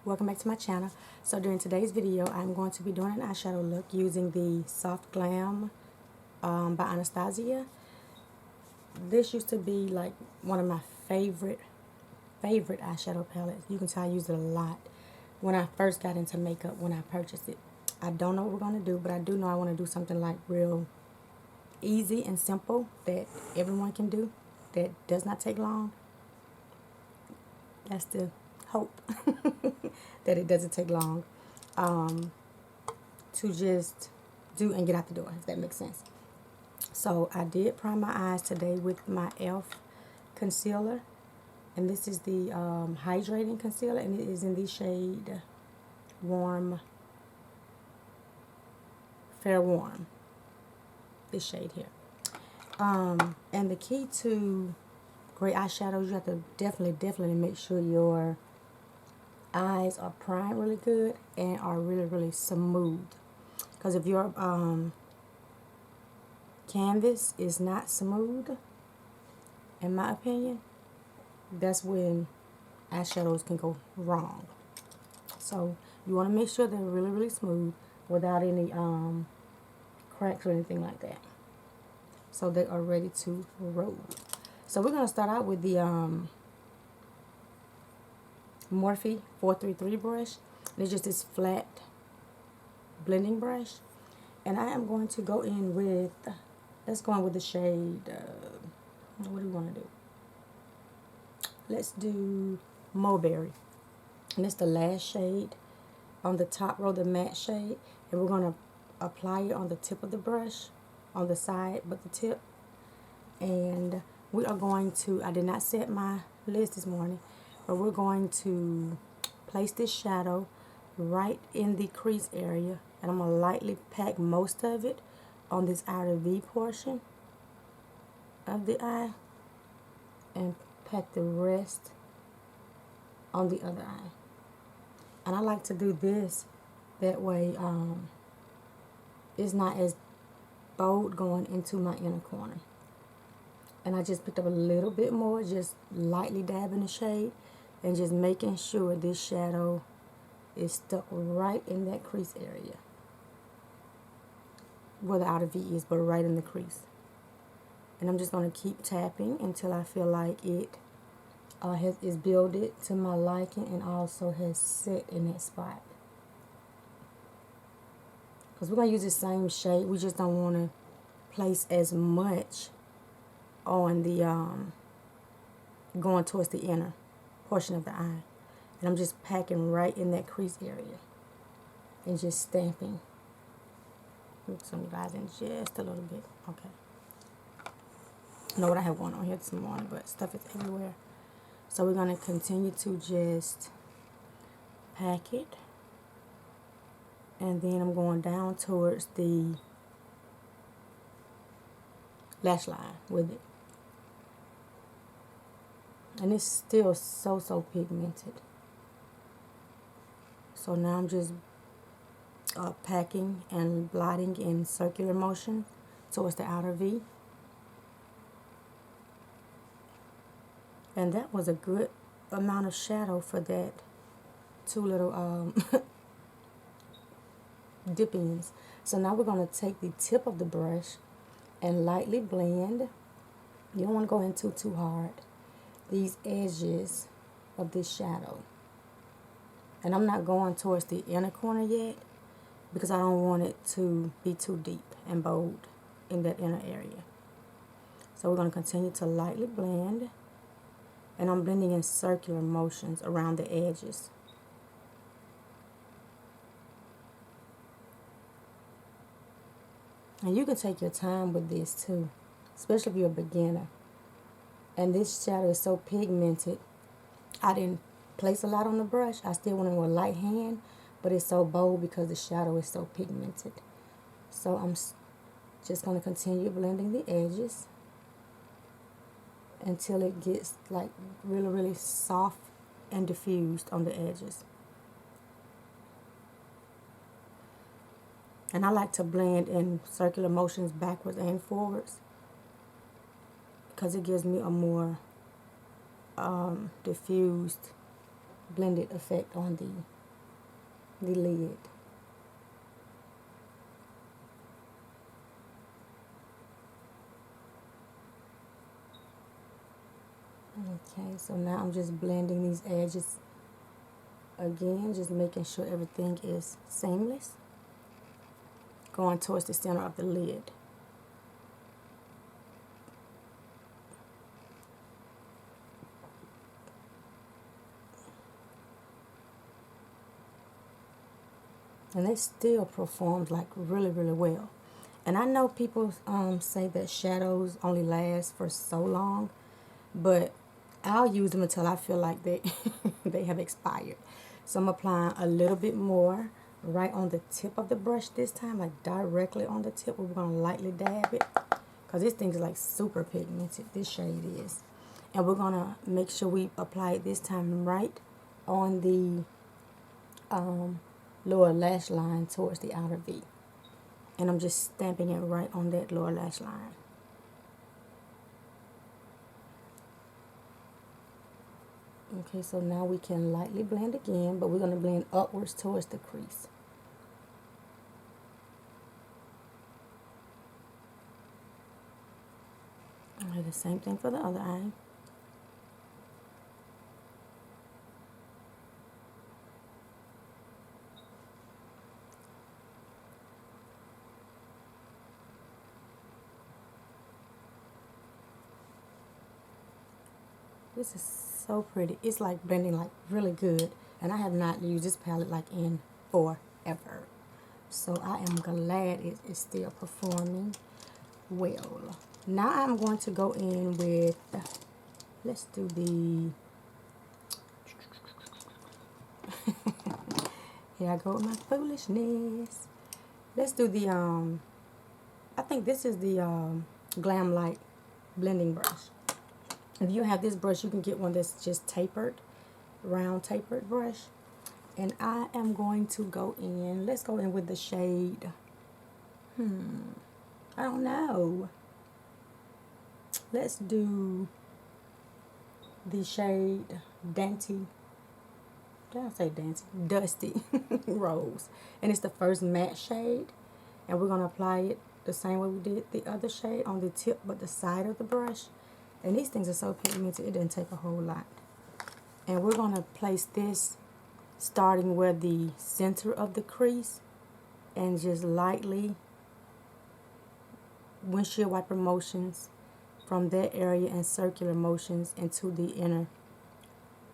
Welcome back to my channel. So during today's video, I'm going to be doing an eyeshadow look using the Soft Glam by Anastasia. This used to be like one of my favorite eyeshadow palettes. You can tell I used it a lot when I first got into makeup, when I purchased it. I don't know what we're going to do, but I do know I want to do something like real easy and simple that everyone can do, that does not take long. That's the hope, that it doesn't take long to just do and get out the door, if that makes sense. So I did prime my eyes today with my e.l.f. concealer, and this is the hydrating concealer, and it is in the shade Fair Warm, this shade here. And the key to great eyeshadows, you have to definitely make sure your eyes are primed really good and are really smooth. Because if your canvas is not smooth, in my opinion, that's when eyeshadows can go wrong. So you want to make sure they're really smooth without any cracks or anything like that, so they are ready to roll. So we're going to start out with the Morphe 433 brush. It's just this flat blending brush, and I am going to go in with, let's go in with the shade, what do you want to do? Let's do Mulberry, and it's the last shade on the top row, the matte shade, and we're going to apply it on the tip of the brush, on the side but the tip. And we are going to, I did not set my list this morning, but we're going to place this shadow right in the crease area, and I'm going to lightly pack most of it on this outer V portion of the eye, and pack the rest on the other eye. And I like to do this that way it's not as bold going into my inner corner. And I just picked up a little bit more, just lightly dabbing the shade and just making sure this shadow is stuck right in that crease area where the outer V is, but right in the crease. And I'm just going to keep tapping until I feel like it is builded to my liking and also has set in that spot. Because we're going to use the same shade, we just don't want to place as much on the going towards the inner portion of the eye. And I'm just packing right in that crease area and just stamping. Oops, some guys in just a little bit. Okay. I know what I have going on here this morning, but stuff is everywhere. So we're going to continue to just pack it. And then I'm going down towards the lash line with it. And it's still so pigmented. So now I'm just packing and blotting in circular motion towards the outer V. And that was a good amount of shadow for that two little dip-ins. So now we're going to take the tip of the brush and lightly blend. You don't want to go in too hard. These edges of this shadow. And I'm not going towards the inner corner yet because I don't want it to be too deep and bold in that inner area. So we're going to continue to lightly blend. And I'm blending in circular motions around the edges. And you can take your time with this too, especially if you're a beginner. And this shadow is so pigmented. I didn't place a lot on the brush. I still went in with a light hand, but it's so bold because the shadow is so pigmented. So I'm just going to continue blending the edges until it gets like really soft and diffused on the edges. And I like to blend in circular motions backwards and forwards because it gives me a more diffused blended effect on the the lid. Okay, so now I'm just blending these edges again, just making sure everything is seamless, going towards the center of the lid. And it still performs like really, really well. And I know people say that shadows only last for so long, but I'll use them until I feel like they they have expired. So I'm applying a little bit more right on the tip of the brush this time, like directly on the tip. We're going to lightly dab it because this thing is like super pigmented. This shade is. And we're going to make sure we apply it this time right on the lower lash line towards the outer V. And I'm just stamping it right on that lower lash line. Okay, so now we can lightly blend again, but we're going to blend upwards towards the crease. All right, the same thing for the other eye. This is so pretty. It's like blending like really good. And I have not used this palette like in forever. So I am glad it is still performing well. Now I'm going to go in with, let's do the, here I go with my foolishness. Let's do the, I think this is the Glam Light blending brush. If you have this brush, you can get one that's just tapered, round tapered brush. And I am going to go in, let's go in with the shade, I don't know. Let's do the shade Dusty Rose. And it's the first matte shade. And we're going to apply it the same way we did the other shade on the tip but the side of the brush. And these things are so pigmented, it doesn't take a whole lot. And we're going to place this starting where the center of the crease and just lightly windshield wiper motions from that area and circular motions into the inner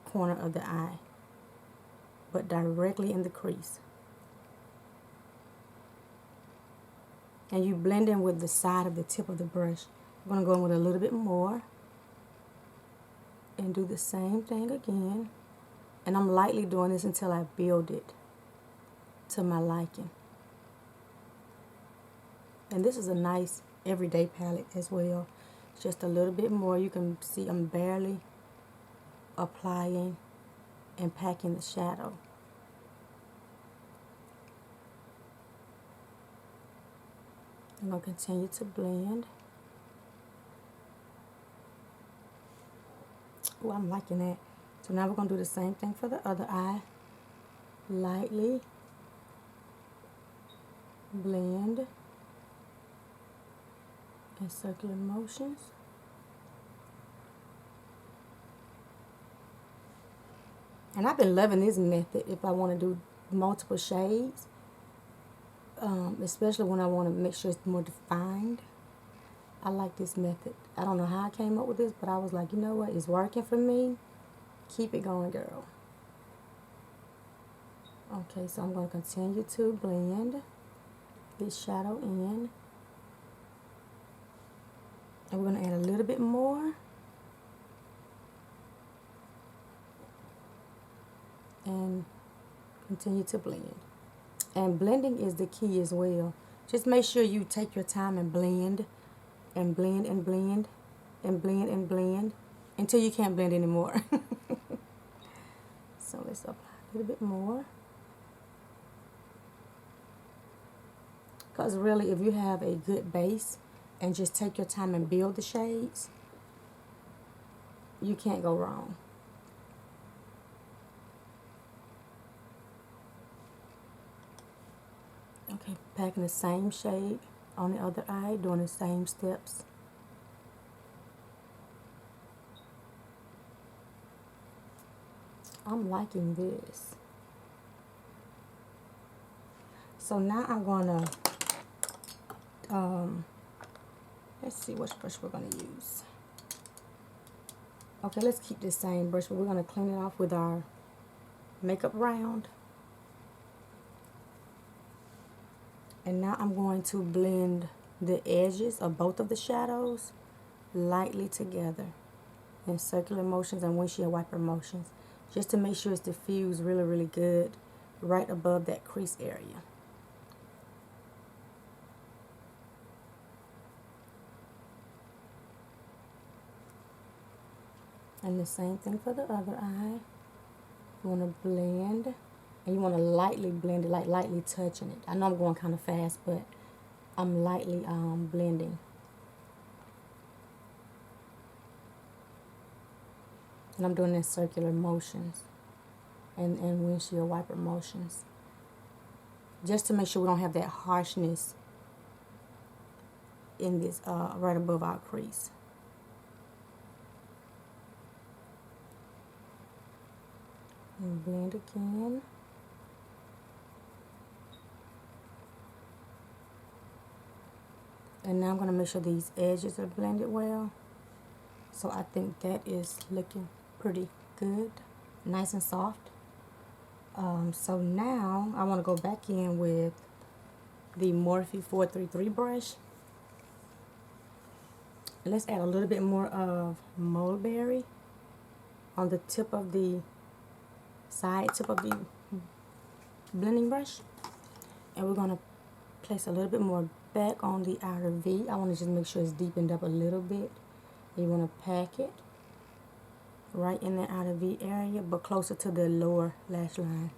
corner of the eye, but directly in the crease. And you blend in with the side of the tip of the brush. I'm going to go in with a little bit more and do the same thing again. And I'm lightly doing this until I build it to my liking. And this is a nice everyday palette as well. Just a little bit more. You can see I'm barely applying and packing the shadow. I'm going to continue to blend. Oh, I'm liking that. So now we're going to do the same thing for the other eye. Lightly blend in circular motions. And I've been loving this method if I want to do multiple shades, especially when I want to make sure it's more defined. I like this method. I don't know how I came up with this, but I was like, you know what, it's working for me. Keep it going, girl. Okay, so I'm going to continue to blend this shadow in. And we're going to add a little bit more. And continue to blend. And blending is the key as well. Just make sure you take your time and blend and blend and blend and blend and blend until you can't blend anymore. So let's apply a little bit more. Because really, if you have a good base and just take your time and build the shades, you can't go wrong. packing the same shade on the other eye, doing the same steps. I'm liking this. So now I'm gonna, let's see which brush we're gonna use. Okay, let's keep the same brush, but we're gonna clean it off with our makeup round. And now I'm going to blend the edges of both of the shadows lightly together in circular motions and windshield wiper motions, just to make sure it's diffused really, really good right above that crease area. And the same thing for the other eye. You want to blend, and you want to lightly blend it, like lightly touching it. I know I'm going kind of fast, but I'm lightly blending. And I'm doing it in circular motions and windshield wiper motions, just to make sure we don't have that harshness in this right above our crease. And blend again. And now I'm going to make sure these edges are blended well. So I think that is looking pretty good, nice and soft. So now I want to go back in with the Morphe 433 brush. Let's add a little bit more of mulberry on the tip of the side tip of the blending brush, and we're going to place a little bit more back on the outer V. I want to just make sure it's deepened up a little bit. You want to pack it right in the outer V area, but closer to the lower lash line.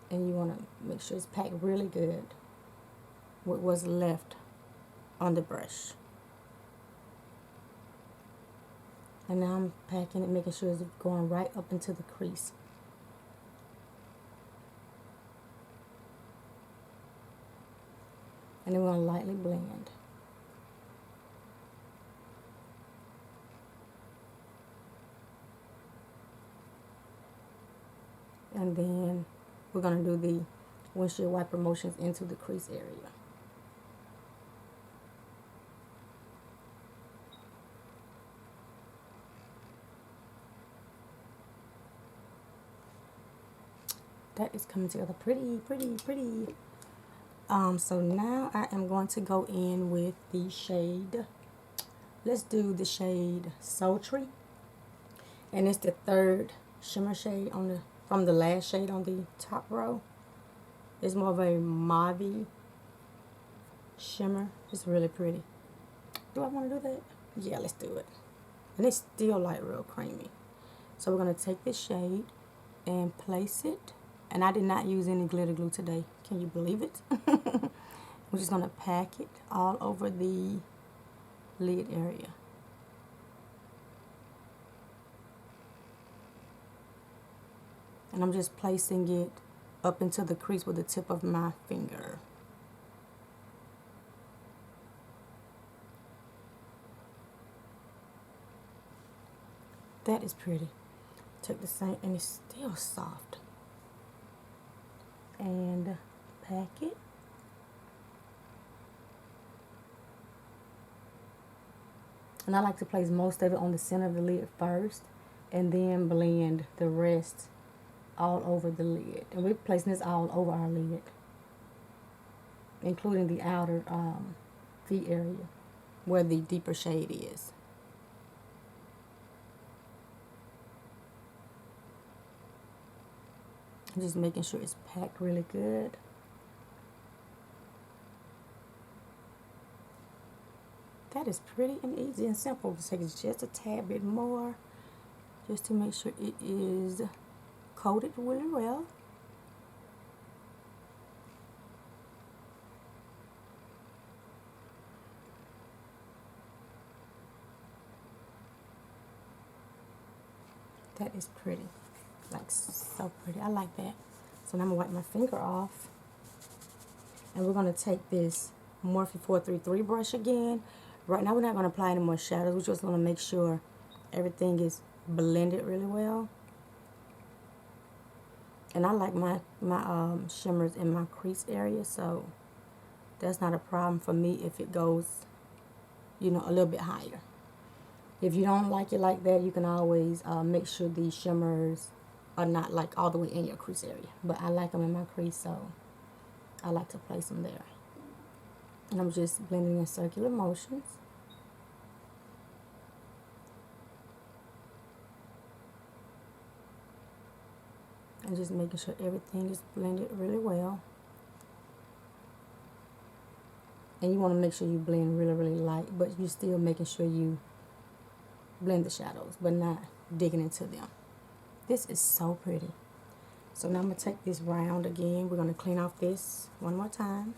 And you want to make sure it's packed really good with what's left on the brush. And now I'm packing it, making sure it's going right up into the crease. And then we're going to lightly blend. And then we're going to do the windshield wiper motions into the crease area. That is coming together pretty, pretty, pretty. So now I am going to go in with the shade. Let's do the shade Sultry. And it's the third shimmer shade on from the last shade on the top row. It's more of a mauve shimmer. It's really pretty. Do I want to do that? Yeah, let's do it. And it's still like real creamy. So we're going to take this shade and place it. And I did not use any glitter glue today. Can you believe it? We're just going to pack it all over the lid area. And I'm just placing it up into the crease with the tip of my finger. That is pretty. Take the same, and it's still soft. And pack it. And I like to place most of it on the center of the lid first, and then blend the rest all over the lid. And we're placing this all over our lid, including the outer V area where the deeper shade is. Just making sure it's packed really good. That is pretty and easy and simple. Just take it just a tad bit more, just to make sure it is coated really well. That is pretty. Like, so pretty. I like that. So now I'm going to wipe my finger off. And we're going to take this Morphe 433 brush again. Right now we're not going to apply any more shadows. We're just going to make sure everything is blended really well. And I like my shimmers in my crease area, so that's not a problem for me if it goes, you know, a little bit higher. If you don't like it like that, you can always make sure these shimmers are not like all the way in your crease area. But I like them in my crease, so I like to place them there. And I'm just blending in circular motions. And just making sure everything is blended really well. And you want to make sure you blend really, really light, but you're still making sure you blend the shadows, but not digging into them. This is so pretty. So now I'm going to take this round again. We're going to clean off this one more time.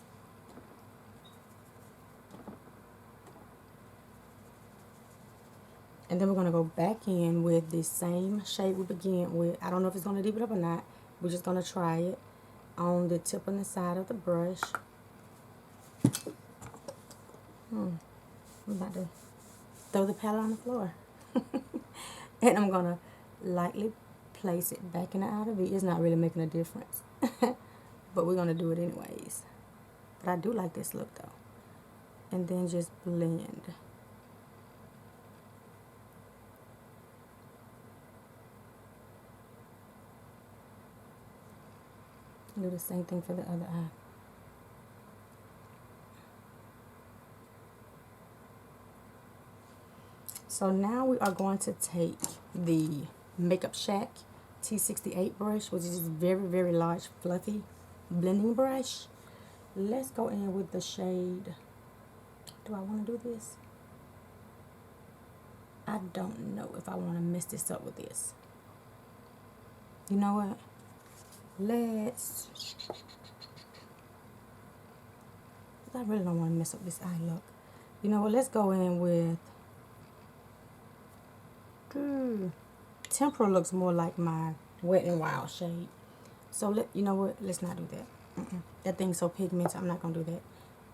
And then we're going to go back in with the same shade we began with. I don't know if it's going to deepen up or not. We're just going to try it on the tip on the side of the brush. I'm about to throw the palette on the floor. And I'm going to lightly place it back in the outer V. It's not really making a difference. But we're going to do it anyways. But I do like this look though. And then just blend. Do the same thing for the other eye. So now we are going to take the Makeup Shack T68 brush, which is very, very large, fluffy blending brush. Let's go in with the shade. Do I want to do this? I don't know if I want to mess this up with this. You know what? Let's... I really don't want to mess up this eye look. You know what? Let's go in with... Temporal looks more like my Wet n Wild shade. So, you know what? Let's not do that. That thing's so pigmented. I'm not going to do that.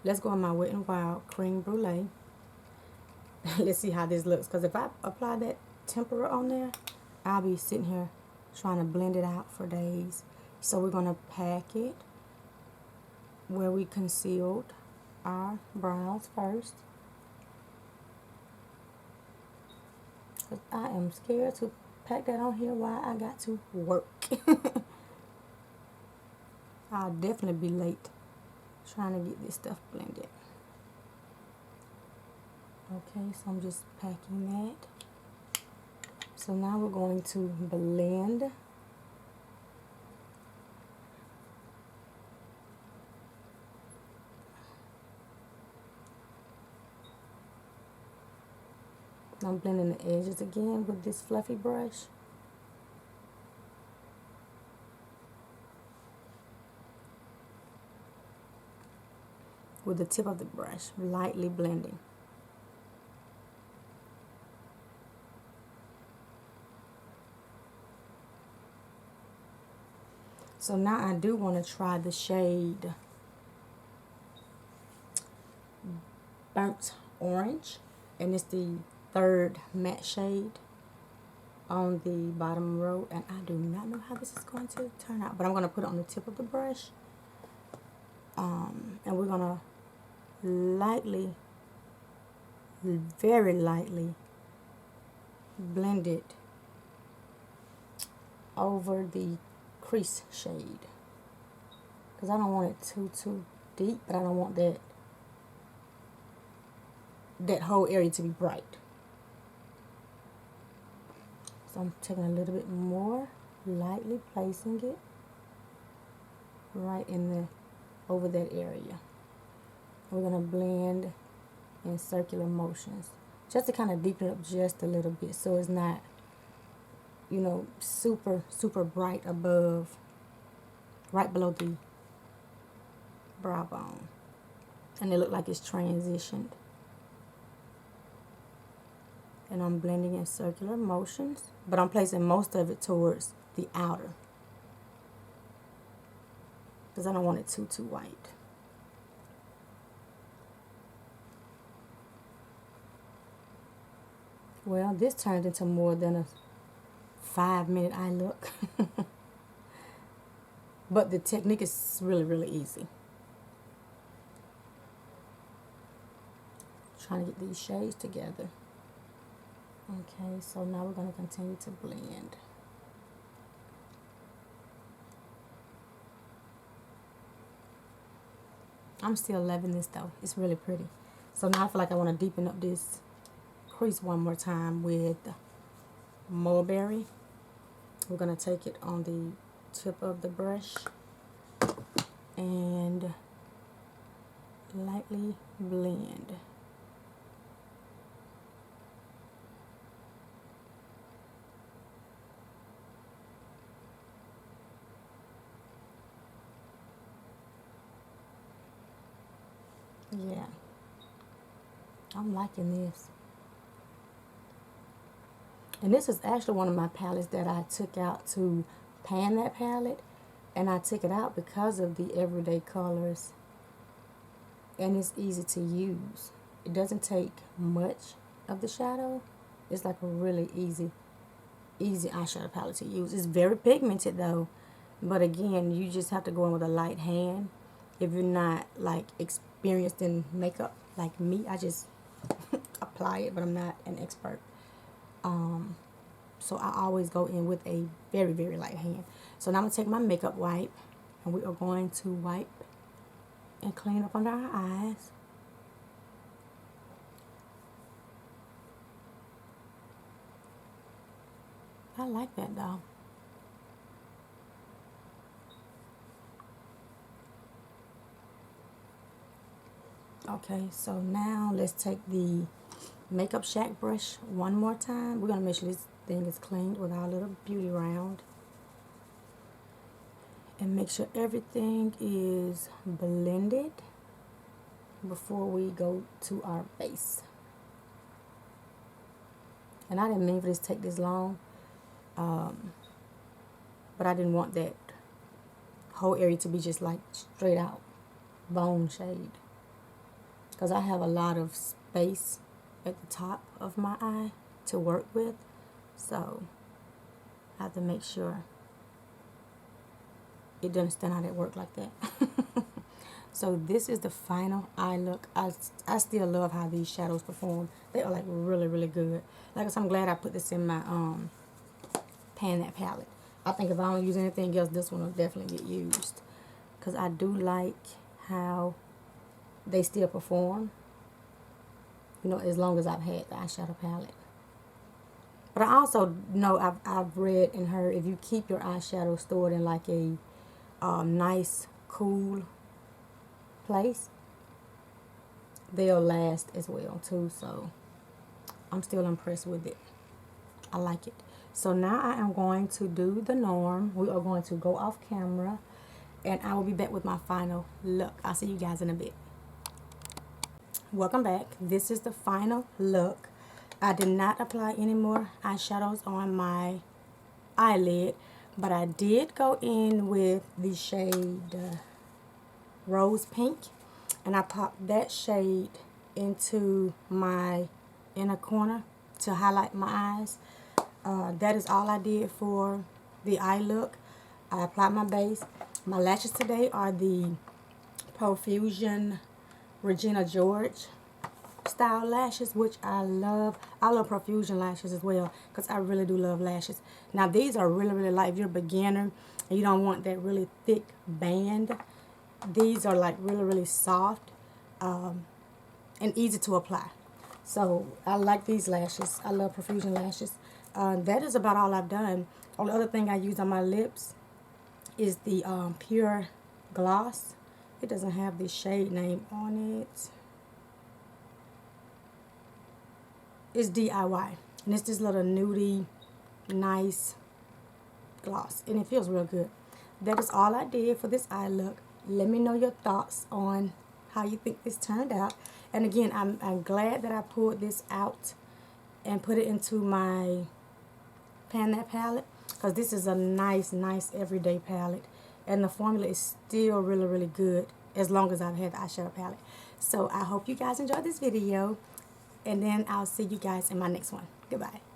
Let's go on my Wet n Wild Cream Brulee. Let's see how this looks. Because if I apply that temporal on there, I'll be sitting here trying to blend it out for days. So we're going to pack it where we concealed our brows first. I am scared to pack that on here while I got to work. I'll definitely be late trying to get this stuff blended. Okay, so I'm just packing that. So now we're going to blend. I'm blending the edges again with this fluffy brush. With the tip of the brush, lightly blending. So now I do want to try the shade Burnt Orange, and it's the third matte shade on the bottom row, and I do not know how this is going to turn out, but I'm going to put it on the tip of the brush, and we're going to lightly, very lightly blend it over the crease shade, because I don't want it too deep, but I don't want that whole area to be bright. So I'm taking a little bit more, lightly placing it right in over that area. We're going to blend in circular motions, just to kind of deepen it up just a little bit, so it's not, you know, super bright above, right below the brow bone. And it looks like it's transitioned. And I'm blending in circular motions, but I'm placing most of it towards the outer, because I don't want it too white. Well, this turned into more than a 5-minute eye look. But the technique is really, really easy. Trying to get these shades together. Okay, so now we're going to continue to blend. I'm still loving this though. It's really pretty. So now I feel like I want to deepen up this crease one more time with Mulberry. We're going to take it on the tip of the brush and lightly blend. Yeah, I'm liking this. And this is actually one of my palettes that I took out to pan that palette. And I took it out because of the everyday colors. And it's easy to use. It doesn't take much of the shadow. It's like a really easy eyeshadow palette to use. It's very pigmented though. But again, you just have to go in with a light hand. If you're not like experienced in makeup like me, I just apply it, but I'm not an expert. So I always go in with a very, very light hand. So now I'm going to take my makeup wipe, and we are going to wipe and clean up under our eyes. I like that though. Okay, so now let's take the Makeup Shack brush one more time. We're going to make sure this thing is cleaned with our little beauty round. And make sure everything is blended before we go to our base. And I didn't mean for this to take this long. But I didn't want that whole area to be just like straight out bone shade. Because I have a lot of space at the top of my eye to work with, so I have to make sure it doesn't stand out at work like that. So this is the final eye look. I still love how these shadows perform. They are like really, really good. Like I said, I'm glad I put this in my pan that palette. I think if I don't use anything else, this one will definitely get used, because I do like how they still perform, you know, as long as I've had the eyeshadow palette. But I also know I've read and heard if you keep your eyeshadow stored in like a nice, cool place, they'll last as well too. So I'm still impressed with it. I like it. So now I am going to do the norm. We are going to go off camera, and I will be back with my final look. I'll see you guys in a bit. Welcome back. This is the final look. I did not apply any more eyeshadows on my eyelid, but I did go in with the shade Rose Pink, and I popped that shade into my inner corner to highlight my eyes. That is all I did for the eye look. I applied my base. My lashes today are the Profusion Regina George style lashes, which I love. I love Profusion lashes as well, because I really do love lashes. Now these are really, really light. If you're a beginner and you don't want that really thick band, these are like really, really soft and easy to apply. So I like these lashes. I love Profusion lashes. That is about all I've done. Only other thing I use on my lips is the Pure Gloss. It doesn't have the shade name on it. It's DIY. And it's this little nudie, nice gloss. And it feels real good. That is all I did for this eye look. Let me know your thoughts on how you think this turned out. And again, I'm glad that I pulled this out and put it into my Pan That palette, because this is a nice everyday palette. And the formula is still really, really good as long as I've had the eyeshadow palette. So I hope you guys enjoyed this video. And then I'll see you guys in my next one. Goodbye.